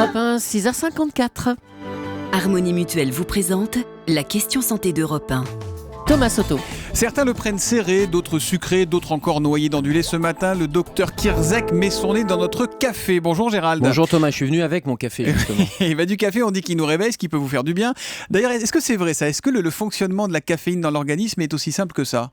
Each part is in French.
Europe 1, 6h54. Harmonie Mutuelle vous présente la question santé d'Europe 1. Thomas Soto. Certains le prennent serré, d'autres sucré, d'autres encore noyés dans du lait. Ce matin, le docteur Kirzek met son nez dans notre café. Bonjour Gérald. Bonjour Thomas, je suis venu avec mon café justement. Et du café, on dit qu'il nous réveille, ce qui peut vous faire du bien. D'ailleurs, est-ce que c'est vrai ça ? Est-ce que le fonctionnement de la caféine dans l'organisme est aussi simple que ça ?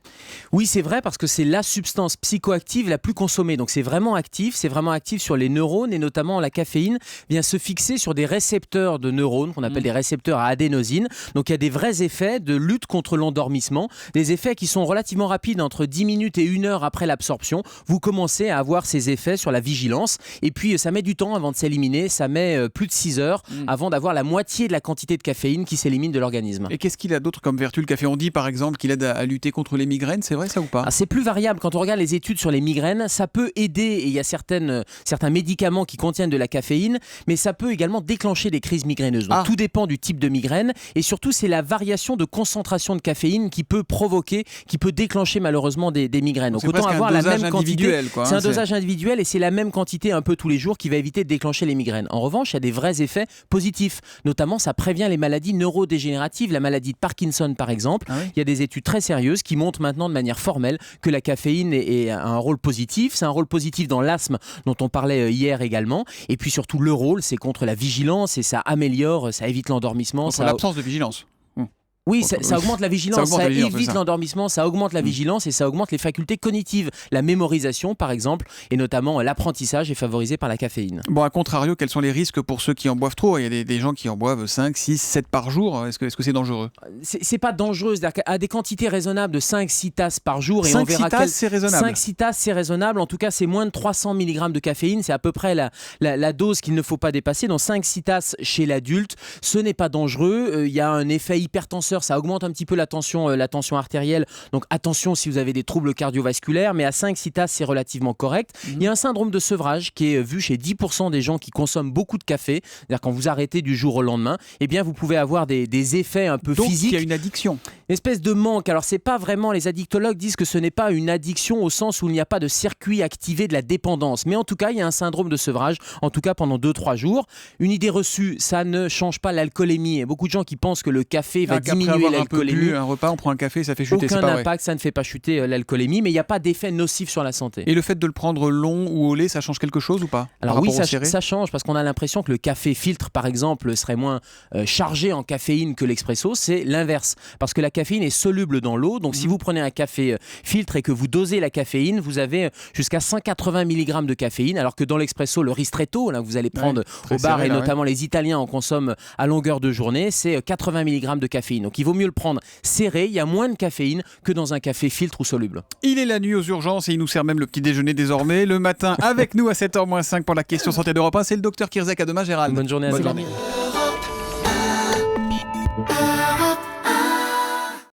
Oui, c'est vrai parce que c'est la substance psychoactive la plus consommée. Donc c'est vraiment actif sur les neurones et notamment la caféine vient se fixer sur des récepteurs de neurones qu'on appelle des récepteurs à adénosine. Donc il y a des vrais effets de lutte contre l'endormissement. Des effets qui sont relativement rapides, entre 10 minutes et 1 heure après l'absorption. Vous commencez à avoir ces effets sur la vigilance. Et puis ça met du temps avant de s'éliminer. Ça met plus de 6 heures avant d'avoir la moitié de la quantité de caféine qui s'élimine de l'organisme. Et qu'est-ce qu'il a d'autre comme vertu le café ? On dit par exemple qu'il aide à lutter contre les migraines. C'est vrai ça ou pas ? C'est plus variable. Quand on regarde les études sur les migraines, ça peut aider. Et il y a certains médicaments qui contiennent de la caféine, mais ça peut également déclencher des crises migraineuses. Donc tout dépend du type de migraine. Et surtout, c'est la variation de concentration de caféine qui peut déclencher malheureusement des migraines. Donc autant avoir la même quantité. C'est un dosage individuel et c'est la même quantité un peu tous les jours qui va éviter de déclencher les migraines. En revanche, il y a des vrais effets positifs. Notamment, ça prévient les maladies neurodégénératives, la maladie de Parkinson par exemple. Il y a des études très sérieuses qui montrent maintenant de manière formelle que la caféine a un rôle positif. C'est un rôle positif dans l'asthme dont on parlait hier également. Et puis surtout, le rôle, c'est contre la vigilance et ça améliore, ça évite l'endormissement. Contre l'absence de vigilance. Oui, ça augmente la vigilance, ça évite l'endormissement, ça augmente la vigilance et ça augmente les facultés cognitives. La mémorisation, par exemple, et notamment l'apprentissage est favorisé par la caféine. Bon, à contrario, quels sont les risques pour ceux qui en boivent trop ? Il y a des gens qui en boivent 5, 6, 7 par jour. Est-ce que c'est dangereux ? C'est pas dangereux. C'est-à-dire qu'à des quantités raisonnables de 5-6 tasses par jour. 5-6 tasses, c'est raisonnable. 5-6 tasses, c'est raisonnable. En tout cas, c'est moins de 300 mg de caféine. C'est à peu près la dose qu'il ne faut pas dépasser. Donc 5-6 tasses chez l'adulte, ce n'est pas dangereux. Il y a un effet hypertenseur. Ça augmente un petit peu la tension artérielle. Donc attention si vous avez des troubles cardiovasculaires, mais à 5-6 tasses, c'est relativement correct. Il y a un syndrome de sevrage qui est vu chez 10% des gens qui consomment beaucoup de café. C'est-à-dire quand vous arrêtez du jour au lendemain, eh bien vous pouvez avoir des effets un peu physiques. Donc il y a une addiction. Une espèce de manque. Alors c'est pas vraiment, les addictologues disent que ce n'est pas une addiction au sens où il n'y a pas de circuit activé de la dépendance. Mais en tout cas, il y a un syndrome de sevrage, en tout cas pendant 2-3 jours. Une idée reçue, ça ne change pas l'alcoolémie. Il y a beaucoup de gens qui pensent que le café va diminuer l'alcoolémie. Un repas, on prend un café, ça fait chuter. Aucun impact, ça ne fait pas chuter l'alcoolémie, mais il n'y a pas d'effet nocif sur la santé. Et le fait de le prendre long ou au lait, ça change quelque chose ou pas ? Alors oui, ça change parce qu'on a l'impression que le café filtre, par exemple, serait moins chargé en caféine que l'expresso. C'est l'inverse, parce que la caféine est soluble dans l'eau. Donc si vous prenez un café filtre et que vous dosez la caféine, vous avez jusqu'à 180 mg de caféine, alors que dans l'expresso, le ristretto, là, vous allez prendre au bar, et notamment les Italiens en consomment à longueur de journée, c'est 80 mg de caféine. Donc il vaut mieux le prendre serré, il y a moins de caféine que dans un café filtre ou soluble. Il est la nuit aux urgences et il nous sert même le petit déjeuner désormais. Le matin, avec nous à 7h-5 pour la question santé d'Europe 1, c'est le docteur Kirzek. À demain Gérald. Bonne journée à tous.